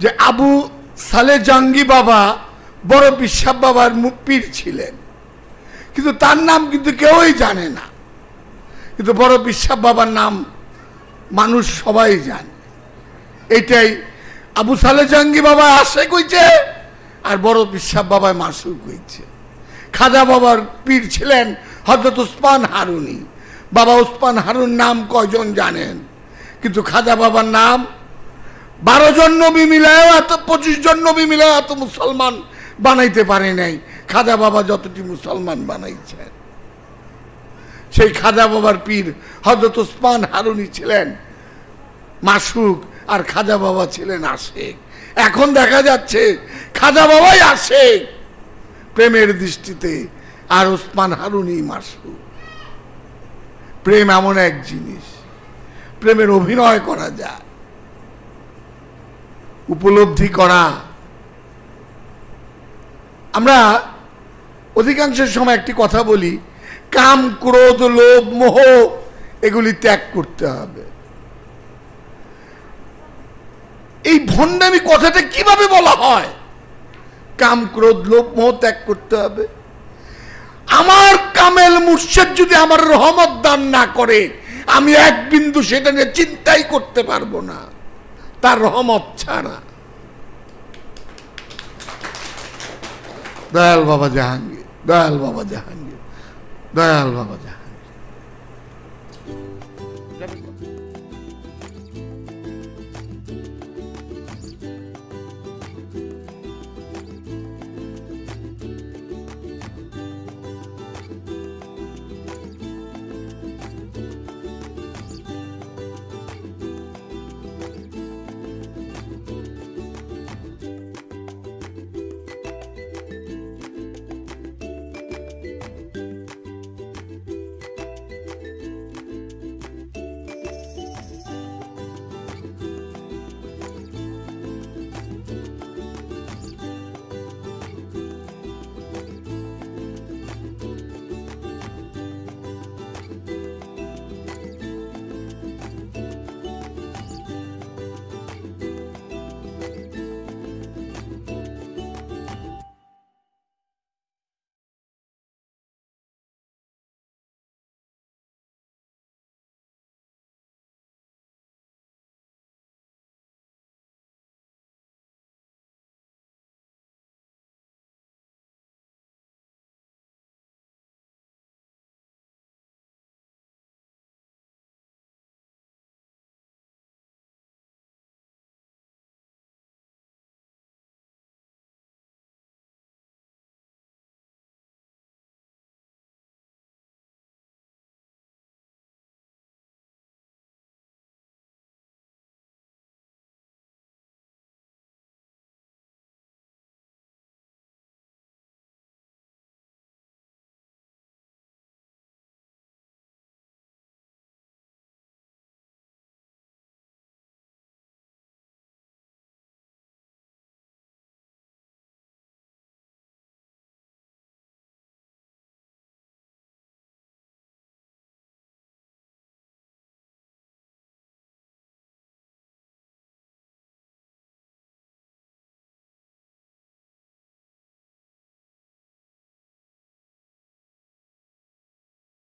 যে আবু সালে জাঙ্গি বাবা বড় বিশ্বাস বাবার পীর ছিলেন, কিন্তু তার নাম কিন্তু কেউই জানে না। কিন্তু বড় বিশ্বাস বাবার নাম মানুষ সবাই জানে। এটাই আবু সালে জাঙ্গি বাবা আশিক হইছে, আর বড় বিশ্বাস বাবা মাসুক হইছে। খাজা বাবার পীর ছিলেন হযরত উসমান হারুনি। বাবা উসমান হারুন নাম কয়জন জানেন? কিন্তু খাজা বাবার নাম 12 জন নবী মিলায় এত 25 জন নবী মিলায় এত মুসলমান বানাইতে পারে নাই খাজা বাবা যতটি মুসলমান বানাইছেন। সেই খাজা বাবার পীর হযরত উসমান হারুনি ছিলেন মাসুক, আর খাজা বাবা ছিলেন আশিক। এখন দেখা যাচ্ছে খাজা বাবাই আশিক প্রেমের দৃষ্টিতে, আর উসমান হারুনি মাসুক। প্রেম এমন এক জিনিস, প্রেমের অভিনয় করা যায়, উপলব্ধি করা। আমরা অধিকাংশ সময় একটি কথা বলি, কাম ক্রোধ লোভ মোহ এগুলি ত্যাগ করতে হবে। এই ভণ্ডামি কথাটা কিভাবে বলা হয়? কাম ক্রোধ লোভ মোহ ত্যাগ করতে হবে। আমার কামেল মুর্শিদ যদি আমার রহমত দান না করে, আমি এক বিন্দু সেটা নিয়ে চিন্তাই করতে পারবো না তার রহমত ছাড়া। দয়াল বাবা জাহাঙ্গীর, দয়াল বাবা জাহাঙ্গীর, দয়াল বাবা জাহাঙ্গীর।